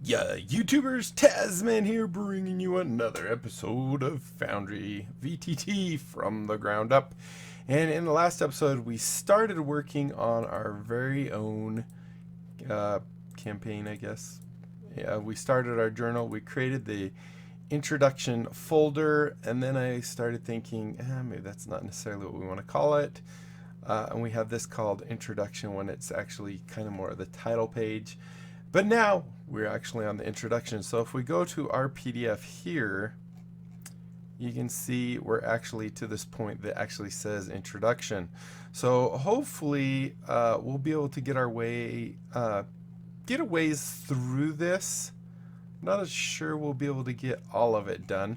Yeah, YouTubers, Tasman here, bringing you another episode of Foundry VTT from the ground up. And in the last episode, we started working on our very own campaign, I guess. Yeah, we started our journal. We created the introduction folder, and then I started thinking, maybe that's not necessarily what we want to call it. And we have this called introduction when it's actually kind of more of the title page. But now we're actually on the introduction. So if we go to our PDF here, you can see we're actually to this point that actually says introduction. So hopefully we'll be able to get our way, get a ways through this. I'm not as sure we'll be able to get all of it done,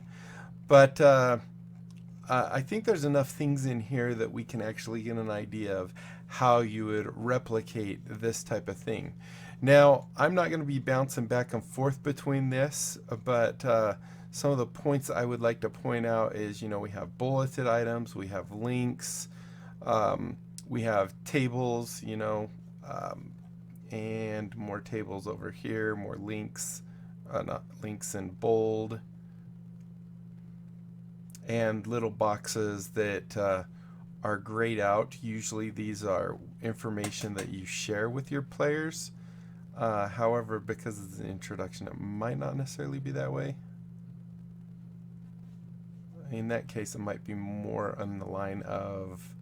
but I think there's enough things in here that we can actually get an idea of how you would replicate this type of thing. Now, I'm not going to be bouncing back and forth between this, but some of the points I would like to point out is, we have bulleted items, we have links, we have tables, and more tables over here, more links, not links in bold, and little boxes that are grayed out. Usually these are information that you share with your players. However, because it's an introduction, it might not necessarily be that way. In that case, it might be more on the line of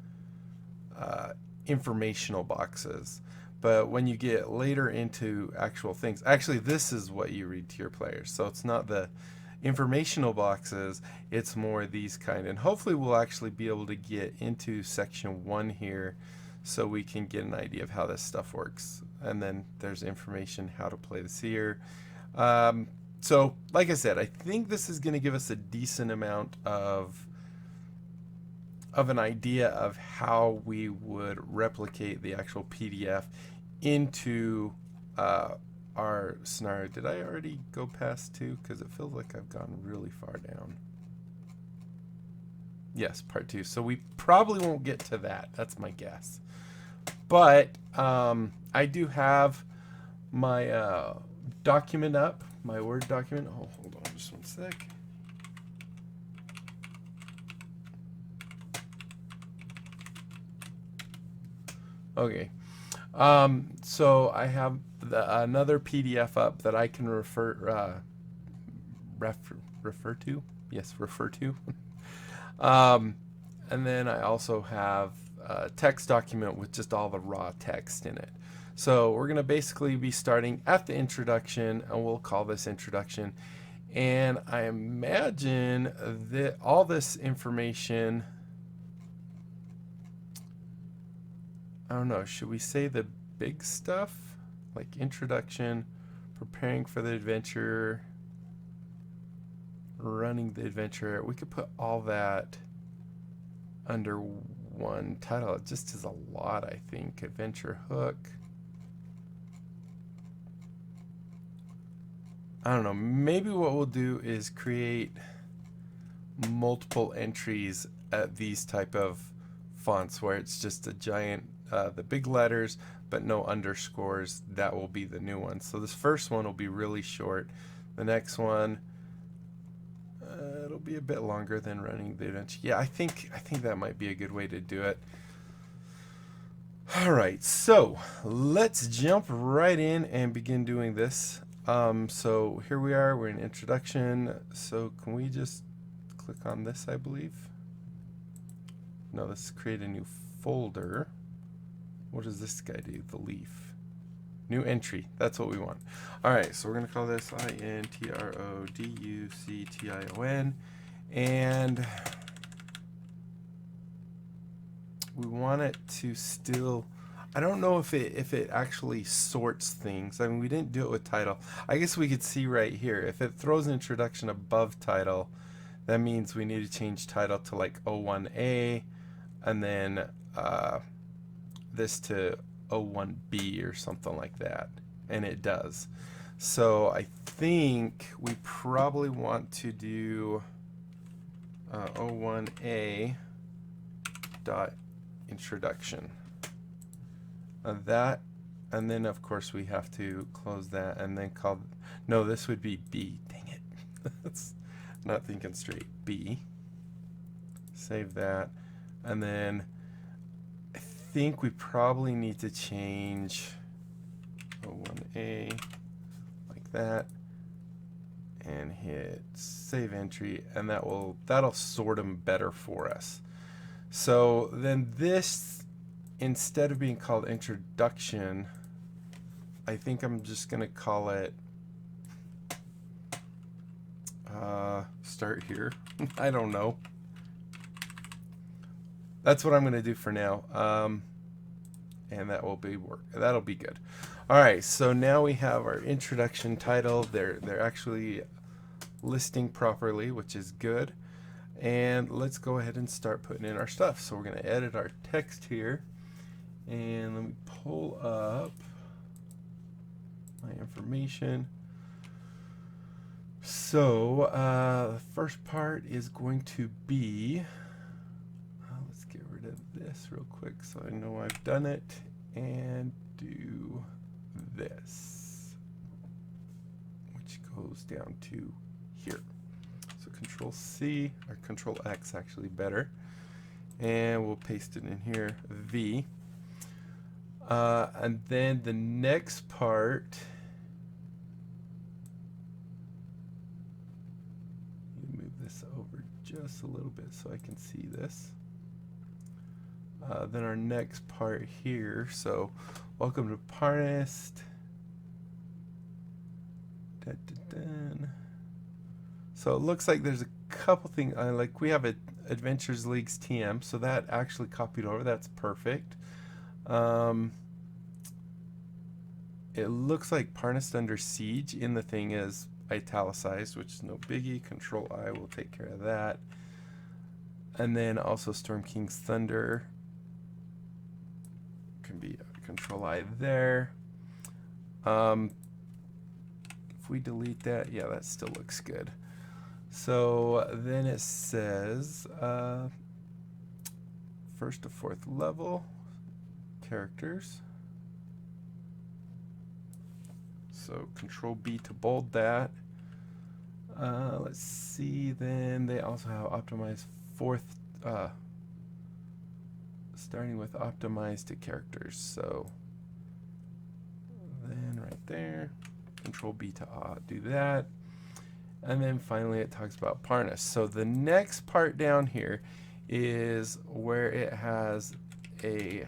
informational boxes. But when you get later into actual things, actually this is what you read to your players. So it's not the informational boxes, it's more these kind. And hopefully we'll actually be able to get into section 1 here so we can get an idea of how this stuff works. And then there's information how to play this here. So like I said, I think this is going to give us a decent amount of an idea of how we would replicate the actual PDF into our scenario. Did I already go past 2? Because it feels like I've gone really far down. Yes, part 2. So we probably won't get to that. That's my guess. But I do have my document up, my Word document. Oh, hold on just one sec. Okay. So I have another PDF up that I can refer to. Yes, refer to. And then I also have a text document with just all the raw text in it. So we're going to basically be starting at the introduction, and we'll call this introduction. And I imagine that all this information, I don't know, should we say the big stuff? Like introduction, preparing for the adventure, running the adventure. We could put all that under one title. It just is a lot, I think. Adventure hook. I don't know. Maybe what we'll do is create multiple entries at these type of fonts where it's just a giant, the big letters, but no underscores. That will be the new one. So this first one will be really short. The next one, it'll be a bit longer than running the adventure. Yeah, I think that might be a good way to do it. All right, so let's jump right in and begin doing this. So here we are, we're in introduction. So can we just click on this, I believe? No, let's create a new folder. What does this guy do? The leaf. New entry. That's what we want. All right, so we're going to call this introduction. And we want it to still... I don't know if it actually sorts things. I mean, we didn't do it with title. I guess we could see right here. If it throws introduction above title, that means we need to change title to like 01A, and then this to 01B or something like that. And it does. So I think we probably want to do 01A dot introduction. That, and then of course we have to close that and then call, No, this would be B. Dang it. That's not thinking straight. B. Save that. And then I think we probably need to change 01A like that and hit save entry, and that'll sort them better for us. So then this, instead of being called introduction, I think I'm just going to call it start here. I don't know. That's what I'm going to do for now. And that'll be good. All right, so now we have our introduction title. They're actually listing properly, which is good. And let's go ahead and start putting in our stuff. So we're going to edit our text here, and let me pull up my information. So the first part is going to be, let's get rid of this real quick so I know I've done it, and do this, which goes down to here. So Control C, or Control X actually better, and we'll paste it in here, V. And then the next part, move this over just a little bit so I can see this. Then our next part here, so welcome to Parnist. So it looks like there's a couple things, like we have Adventures League's TM, so that actually copied over, that's perfect. It looks like Parnist Under Siege in the thing is italicized, which is no biggie. Control I will take care of that. And then also Storm King's Thunder can be Control I there. If we delete that, yeah, that still looks good. So then it says first to fourth level characters. So Control B to bold that. Let's see, then they also have optimized fourth, starting with optimized to characters. So then right there, Control B to do that. And then finally it talks about Parnist. So the next part down here is where it has and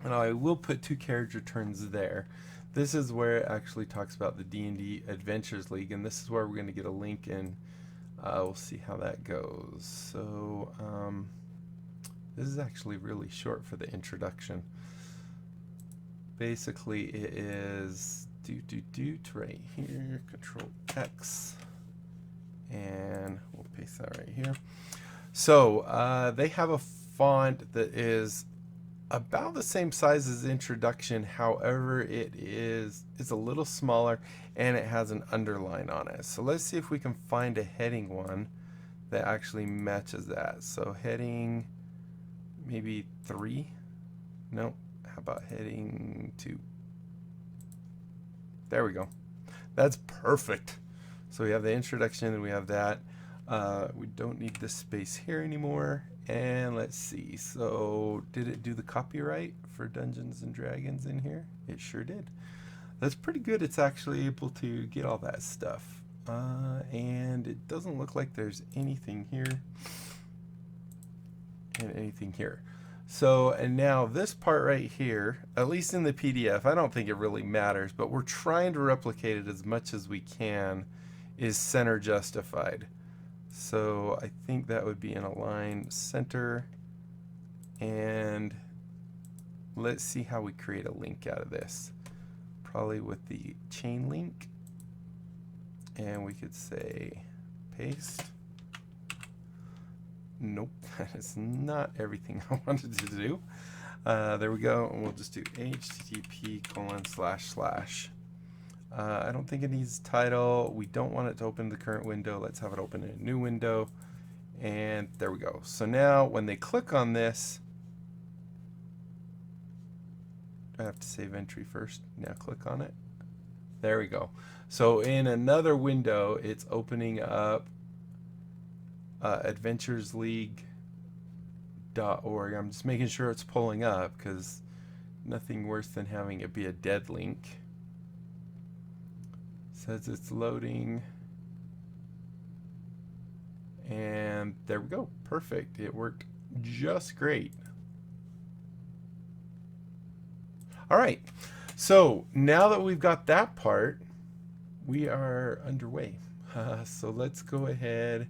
I will put 2 character turns there. This is where it actually talks about the D&D Adventures League, and this is where we're going to get a link, and we'll see how that goes. So this is actually really short for the introduction. Basically it is right here, Control X, and we'll paste that right here. So they have a font that is about the same size as introduction, however it's a little smaller and it has an underline on it. So let's see if we can find a heading one that actually matches that. So heading maybe 3. Nope. How about heading 2? There we go. That's perfect. So we have the introduction and we have that. We don't need this space here anymore. And let's see. So did it do the copyright for Dungeons and Dragons in here? It sure did. That's pretty good. It's actually able to get all that stuff. And it doesn't look like there's anything here and anything here. So, and now this part right here, at least in the PDF, I don't think it really matters, but we're trying to replicate it as much as we can, is center justified. So I think that would be an align center, and let's see how we create a link out of this. Probably with the chain link, and we could say paste. Nope, that is not everything I wanted to do. There we go, and we'll just do http://. I don't think it needs title. We don't want it to open the current window. Let's have it open in a new window. And there we go. So now when they click on this, I have to save entry first. Now click on it. There we go. So in another window, it's opening up adventuresleague.org. I'm just making sure it's pulling up because nothing worse than having it be a dead link. Says it's loading. And there we go. Perfect. It worked just great. All right. So now that we've got that part, we are underway. So let's go ahead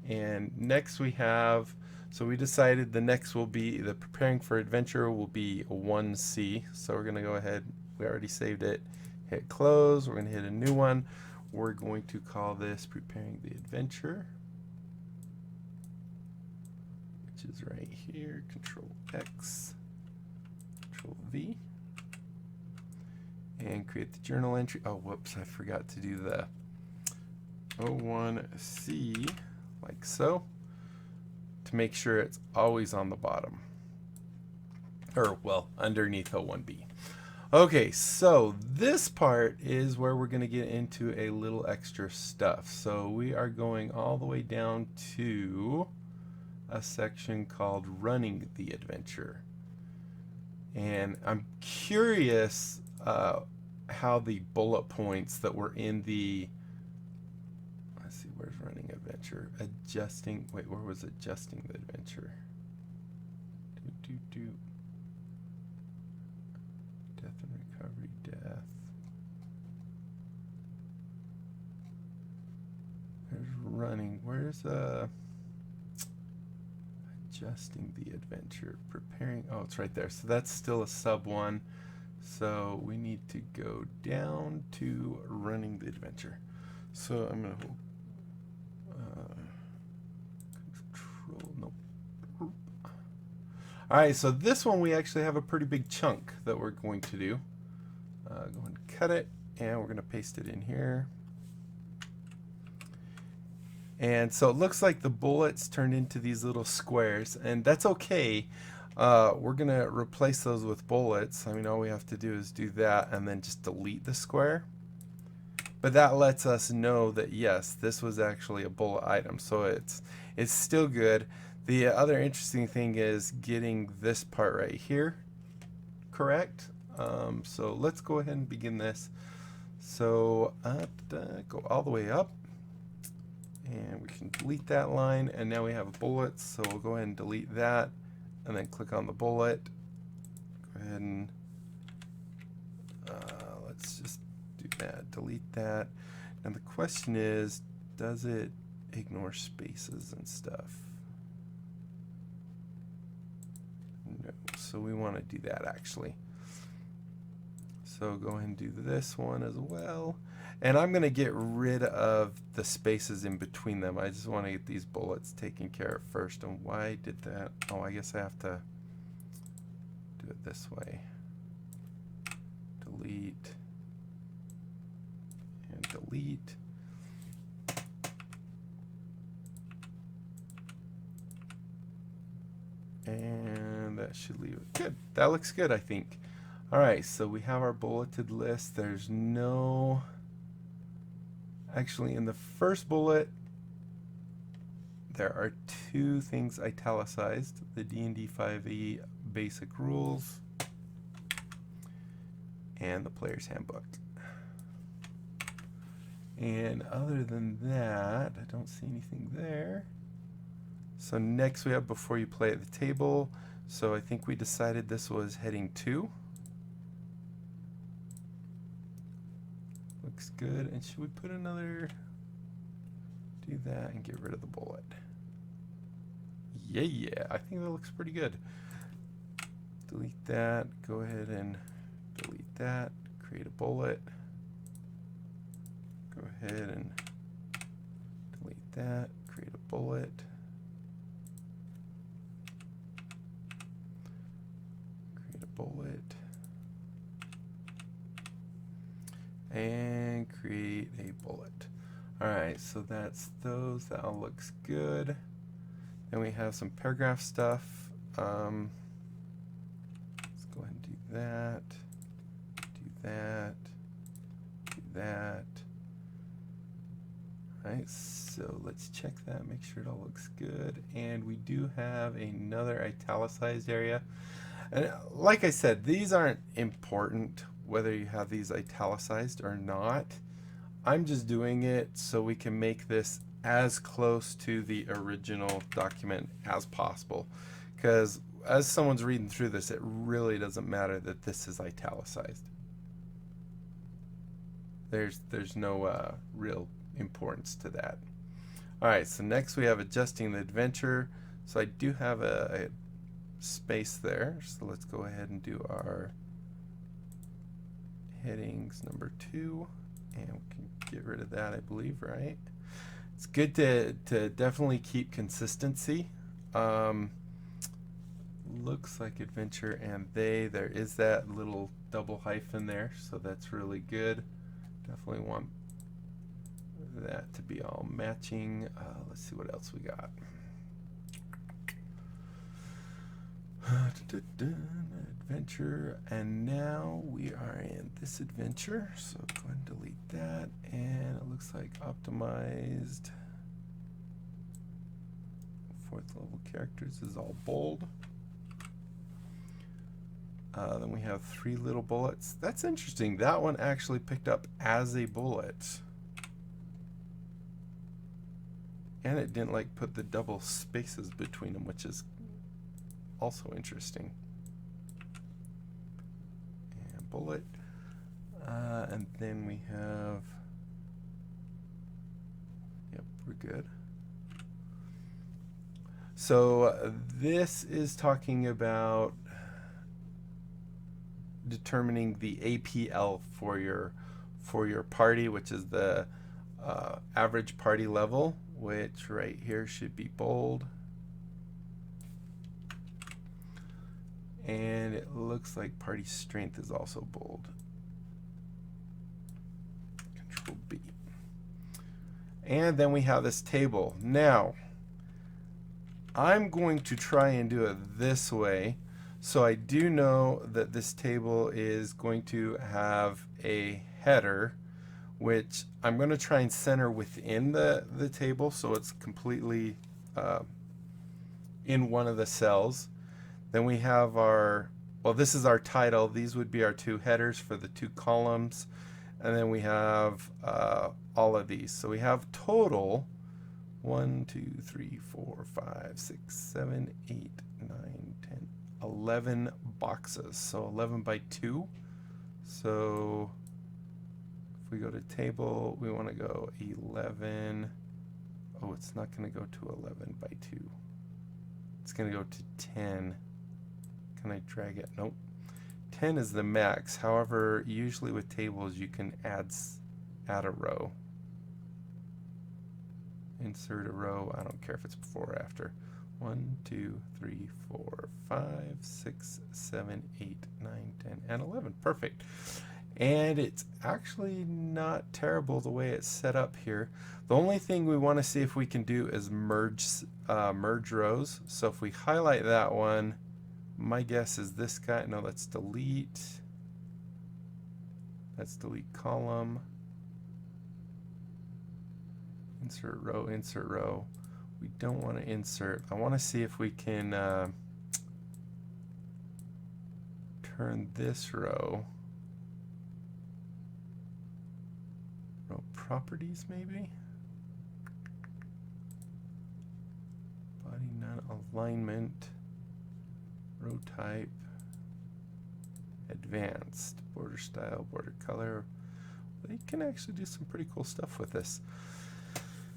and next we have, so we decided the next will be, the preparing for adventure will be 1C. So we're going to go ahead, we already saved it, hit close, we're going to hit a new one. We're going to call this preparing the adventure, which is right here, Control X, Control V. And create the journal entry. Oh, whoops, I forgot to do the 01C, like so, to make sure it's always on the bottom. Or, well, underneath 01B. Okay, so this part is where we're going to get into a little extra stuff. So we are going all the way down to a section called Running the Adventure. And I'm curious how the bullet points that were in the, let's see, where's Running Adventure? Adjusting, wait, where was Adjusting the Adventure? Death and recovery, death. There's running, where's Adjusting the Adventure, preparing, oh, it's right there. So that's still a sub one. So we need to go down to Running the Adventure. So I'm going to hold Control, nope. Alright, so this one we actually have a pretty big chunk that we're going to do. Go and cut it, and we're going to paste it in here. And so it looks like the bullets turned into these little squares, and that's okay. We're going to replace those with bullets. I mean, all we have to do is do that and then just delete the square. But that lets us know that, yes, this was actually a bullet item. So it's still good. The other interesting thing is getting this part right here correct. So let's go ahead and begin this. So go all the way up. And we can delete that line. And now we have bullets. So we'll go ahead and delete that. And then click on the bullet. Go ahead and let's just do that. Delete that. And the question is, does it ignore spaces and stuff? No. So we want to do that actually. So go ahead and do this one as well. And I'm going to get rid of the spaces in between them. I just want to get these bullets taken care of first. And why did that? Oh, I guess I have to do it this way. Delete. And delete. And that should leave it. Good. That looks good, I think. All right, so we have our bulleted list. There's no... Actually, in the first bullet, there are two things italicized. The D&D 5e basic rules and the player's handbook. And other than that, I don't see anything there. So next we have before you play at the table. So I think we decided this was heading 2. Looks good. And should we put another, do that and get rid of the bullet? Yeah, I think that looks pretty good. Delete that, go ahead and delete that, create a bullet. Go ahead and delete that, create a bullet. Create a bullet. And create a bullet. Alright, so that's those. That all looks good. Then we have some paragraph stuff. Let's go ahead and do that. Do that. Do that. All right, so let's check that, make sure it all looks good. And we do have another italicized area. And like I said, these aren't important whether you have these italicized or not. I'm just doing it so we can make this as close to the original document as possible. Because as someone's reading through this, it really doesn't matter that this is italicized. There's no real importance to that. All right, so next we have adjusting the adventure. So I do have a space there, so let's go ahead and do our headings number 2, and we can get rid of that, I believe, right? It's good to definitely keep consistency. Looks like adventure and there is that little double hyphen there, so that's really good. Definitely want that to be all matching. Let's see what else we got. Adventure, and now we are in this adventure, so go ahead and delete that, and it looks like optimized 4th level characters is all bold. Then we have 3 little bullets. That's interesting. That one actually picked up as a bullet. And it didn't like put the double spaces between them, which is also interesting. And bullet. And then we have, yep, we're good. So this is talking about determining the APL for your party, which is the average party level, which right here should be bold. And it looks like party strength is also bold. Control B. And then we have this table. Now, I'm going to try and do it this way. So I do know that this table is going to have a header, which I'm going to try and center within the table so it's completely in one of the cells. Then we have our, well, this is our title. These would be our 2 headers for the 2 columns. And then we have all of these. So we have total 1, 2, 3, 4, 5, 6, 7, 8, 9, 10, 11 boxes. So 11 by 2. So if we go to table, we want to go 11. Oh, it's not going to go to 11 by 2. It's going to go to 10. Can I drag it? Nope. 10 is the max. However, usually with tables you can add a row. Insert a row. I don't care if it's before or after. 1, 2, 3, 4, 5, 6, 7, 8, 9, 10, and 11. Perfect. And it's actually not terrible the way it's set up here. The only thing we want to see if we can do is merge rows. So if we highlight that one, my guess is this guy. No, let's delete. Let's delete column. Insert row, insert row. We don't want to insert. I want to see if we can turn this row properties maybe. Body none, alignment, row type, advanced, border style, border color. Well, you can actually do some pretty cool stuff with this.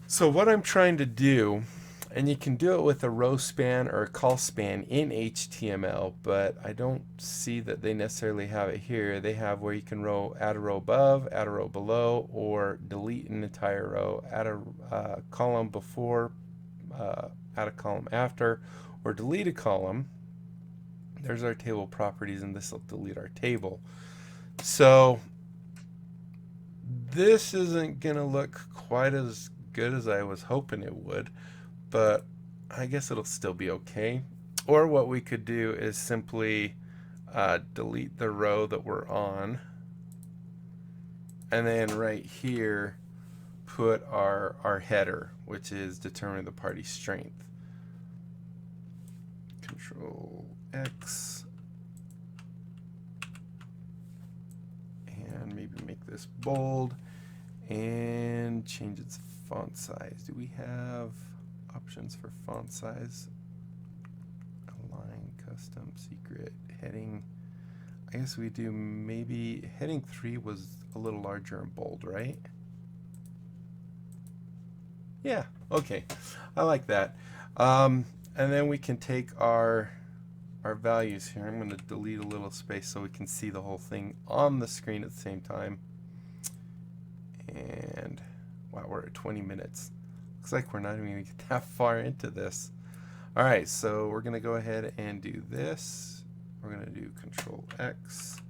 So what I'm trying to do, and you can do it with a row span or a call span in HTML, but I don't see that they necessarily have it here. They have where you can add a row above, add a row below, or delete an entire row, add a column before, add a column after, or delete a column. There's our table properties, and this will delete our table. So this isn't going to look quite as good as I was hoping it would, but I guess it'll still be okay. Or what we could do is simply delete the row that we're on And then right here, put our header, which is determine the party strength. Control X. And maybe make this bold and change its font size. Do we have options for font size? Align, custom, secret, heading. I guess we do. Maybe heading 3 was a little larger and bold, right? Yeah, okay. I like that. And then we can take our values here. I'm going to delete a little space so we can see the whole thing on the screen at the same time. And wow, we're at 20 minutes. Looks like we're not even going to get that far into this. All right, so we're going to go ahead and do this. We're going to do Control X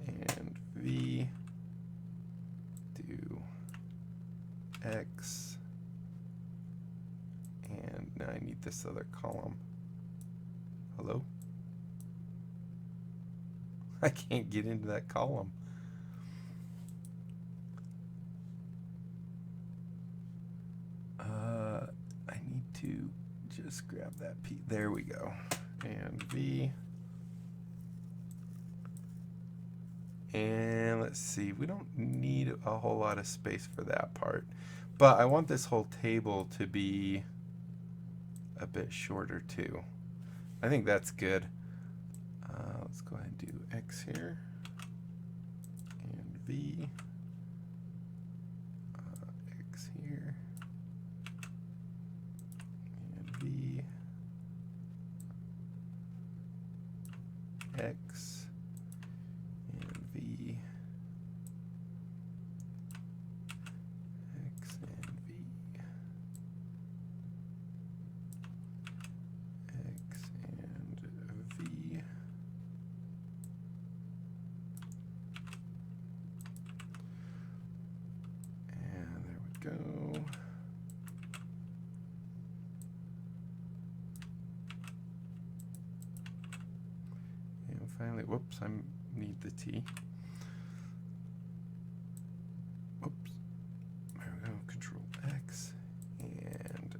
and V, do X, and now I need this other column. Hello? I can't get into that column. I need to just grab that P. There we go. And V. And let's see, we don't need a whole lot of space for that part. But I want this whole table to be a bit shorter too. I think that's good. Let's go ahead and do X here. And V. X here. And V. X. And V. X and V. X and V. And there we go. And finally, whoops, I need the T. Oops. There we go. Control X and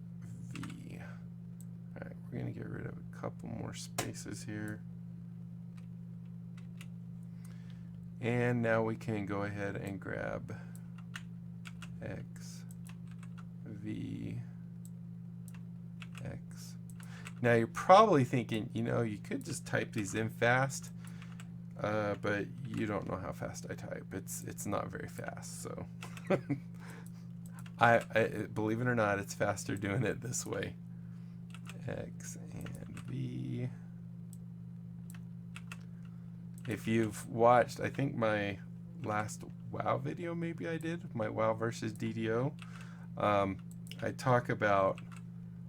V. All right, we're going to get rid of a couple more spaces here. And now we can go ahead and grab X, V, X. Now you're probably thinking, you know, you could just type these in fast, but you don't know how fast I type. It's not very fast, so I believe it or not, it's faster doing it this way. X and V. If you've watched, I think my last WoW video, maybe I did, my WoW versus DDO, I talk about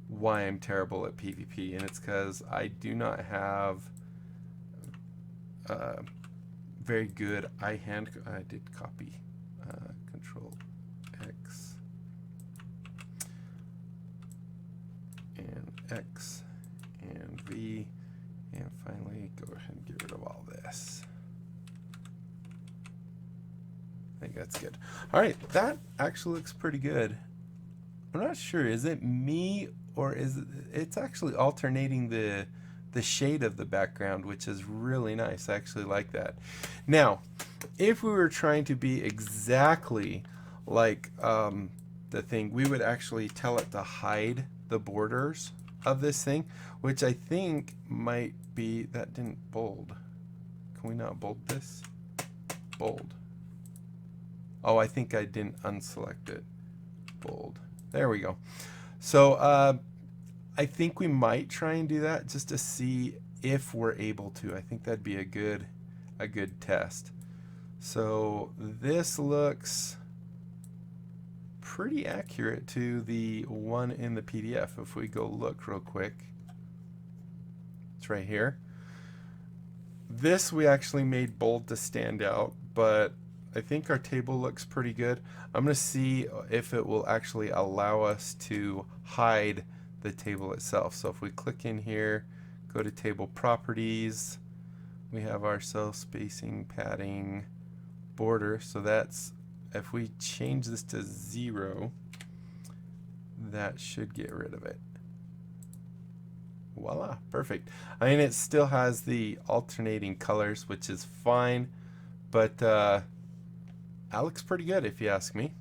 why I'm terrible at PvP, and it's because I do not have very good I did copy, Control X and X and V, and finally go ahead and get rid of all this. I think that's good. All right, that actually looks pretty good. I'm not sure, is it me or is it's actually alternating the shade of the background, which is really nice. I actually like that. Now, if we were trying to be exactly like the thing, we would actually tell it to hide the borders of this thing, which I think might be, that didn't bold. Can we not bold this? Bold. Oh, I think I didn't unselect it. Bold. There we go. So I think we might try and do that just to see if we're able to. I think that'd be a good test. So this looks pretty accurate to the one in the PDF. If we go look real quick, it's right here. This we actually made bold to stand out, but I think our table looks pretty good. I'm going to see if it will actually allow us to hide the table itself. So if we click in here, go to table properties, we have our cell spacing, padding, border. So that's, if we change this to 0, that should get rid of it. Voila, perfect. I mean, it still has the alternating colors, which is fine, but that looks pretty good if you ask me.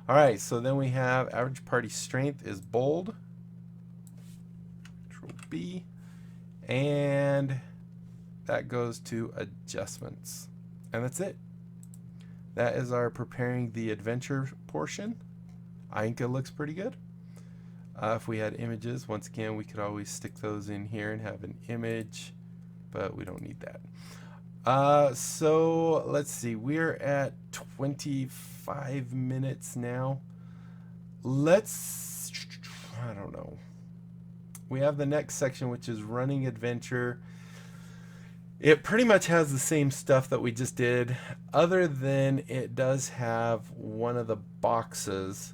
All right, so then we have average party strength is bold. Control B, and that goes to adjustments, and that's it. That is our preparing the adventure portion. I think it looks pretty good. If we had images, once again, we could always stick those in here and have an image, but we don't need that. So let's see, we're at 25 minutes now. Let's, I don't know. We have the next section, which is running adventure. It pretty much has the same stuff that we just did, other than it does have one of the boxes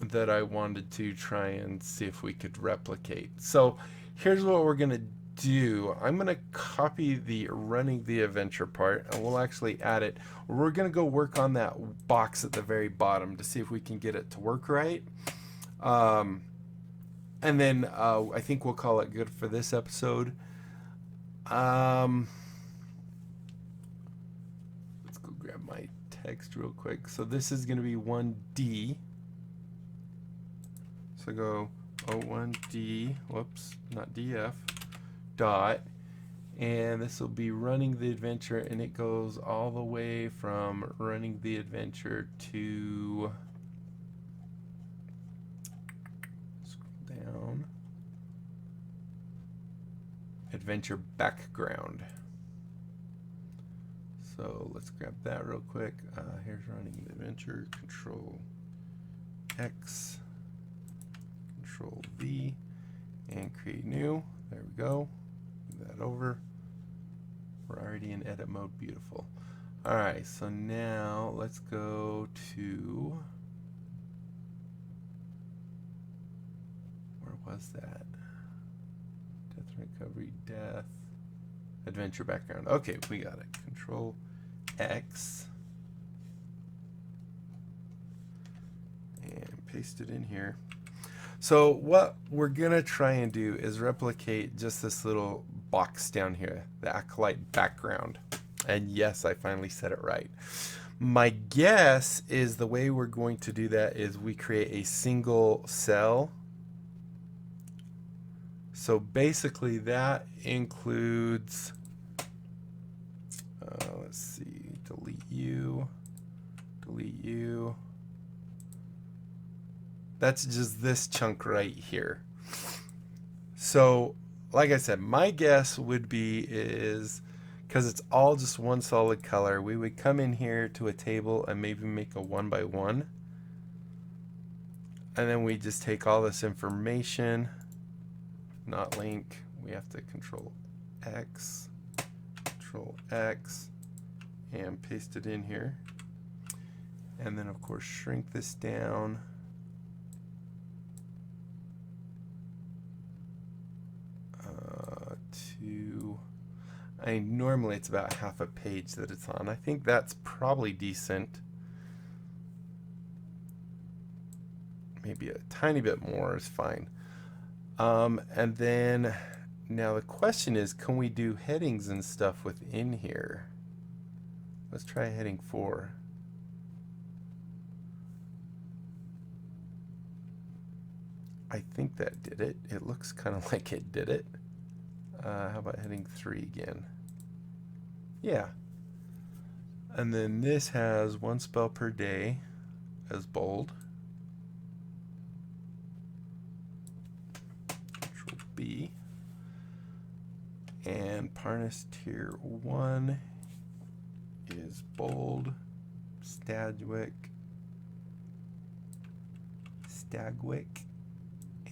that I wanted to try and see if we could replicate. So here's what we're going to do. I'm going to copy the running the adventure part, and we'll actually add it. We're going to go work on that box at the very bottom to see if we can get it to work right. And then I think we'll call it good for this episode. Let's go grab my text real quick. So this is going to be 1D. So go O1D, whoops, not DF, dot, and this will be running the adventure, and it goes all the way from running the adventure to, scroll down, adventure background. So let's grab that real quick. Here's running the adventure, Control X. Control V, and create new. There we go. Move that over. We're already in edit mode. Beautiful. All right, so now let's go to, where was that? Death recovery, death, adventure background. Okay, we got it. Control X, and paste it in here. So what we're going to try and do is replicate just this little box down here, the acolyte background. And yes, I finally said it right. My guess is the way we're going to do that is we create a single cell. So basically that includes, let's see, delete you, delete you. That's just this chunk right here. So, like I said, my guess would be is, because it's all just one solid color, we would come in here to a table and maybe make a 1 by 1. And then we just take all this information, not link, we have to Control X, and paste it in here. And then, of course, shrink this down. Normally it's about half a page that it's on. I think that's probably decent. Maybe a tiny bit more is fine. And then now the question is, can we do headings and stuff within here? Let's try heading 4. I think that did it. It looks kind of like it did it. How about heading 3 again? Yeah. And then this has 1 spell per day as bold. Control B. And Parnas Tier 1 is bold. Stagwick,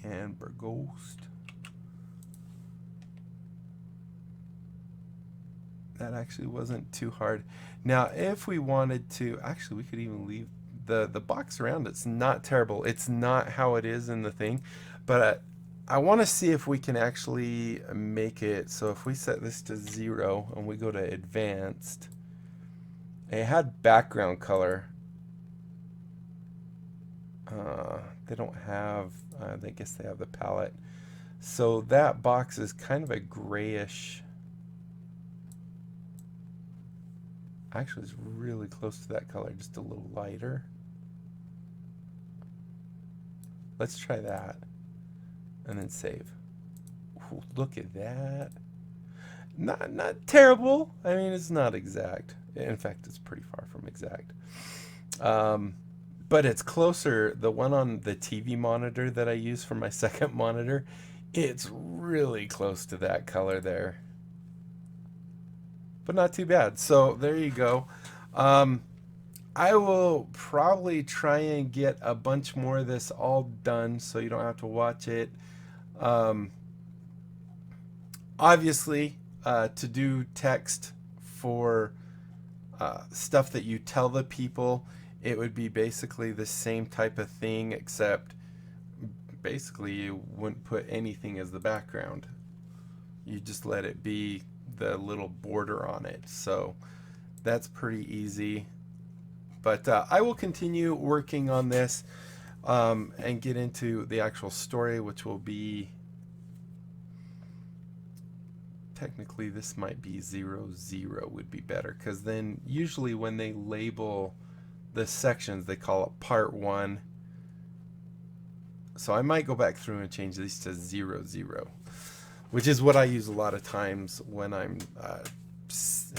and Burghost. That actually wasn't too hard. Now, if we wanted to, actually, we could even leave the box around. It's not terrible. It's not how it is in the thing, but I want to see if we can actually make it so if we set this to 0 and we go to advanced, it had background color. They don't have, I guess they have the palette. So that box is kind of a grayish. Actually, it's really close to that color, just a little lighter. Let's try that. And then save. Ooh, look at that. Not terrible. I mean, it's not exact. In fact, it's pretty far from exact. But it's closer. The one on the TV monitor that I use for my second monitor, it's really close to that color there. But not too bad. So there you go. I will probably try and get a bunch more of this all done so you don't have to watch it. Obviously, to do text for stuff that you tell the people, it would be basically the same type of thing, except basically you wouldn't put anything as the background. You just let it be the little border on it. So that's pretty easy. But I will continue working on this and get into the actual story, which will be, technically this might be 0, 0 would be better, because then usually when they label the sections they call it part 1. So I might go back through and change these to 0, 0, which is what I use a lot of times when I'm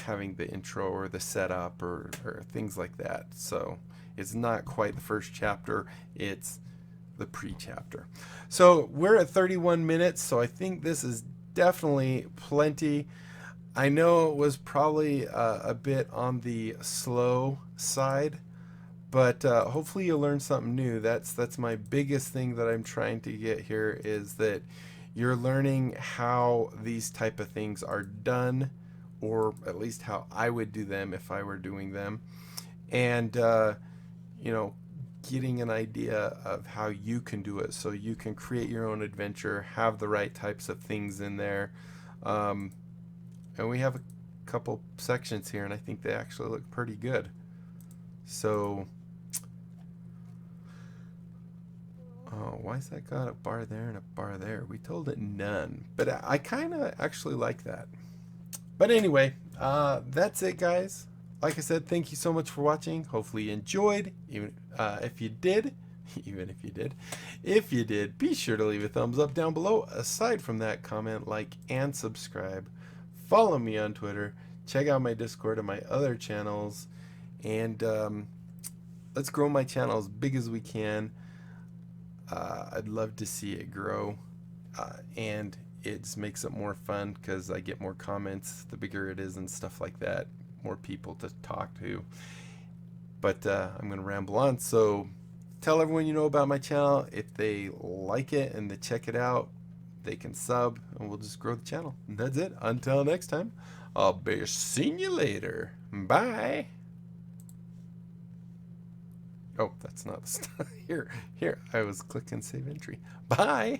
having the intro or the setup or things like that. So it's not quite the first chapter, it's the pre-chapter. So we're at 31 minutes, so I think this is definitely plenty. I know it was probably a bit on the slow side, but hopefully you'll learn something new. That's my biggest thing that I'm trying to get here, is that you're learning how these type of things are done, or at least how I would do them if I were doing them, and you know, getting an idea of how you can do it, so you can create your own adventure, have the right types of things in there. And we have a couple sections here, and I think they actually look pretty good. So why's that got a bar there and a bar there? We told it none, but I kind of actually like that. But anyway, that's it, guys. Like I said, thank you so much for watching. Hopefully you enjoyed. Even if you did, if you did, be sure to leave a thumbs up down below. Aside from that, comment, like, and subscribe. Follow me on Twitter. Check out my Discord and my other channels. And let's grow my channel as big as we can. I'd love to see it grow. And it just makes it more fun because I get more comments the bigger it is and stuff like that. More people to talk to. But I'm going to ramble on. So tell everyone you know about my channel. If they like it and they check it out, they can sub and we'll just grow the channel. And that's it. Until next time, I'll be seeing you later. Bye. Oh, that's not the stuff. Here, I was clicking save entry. Bye.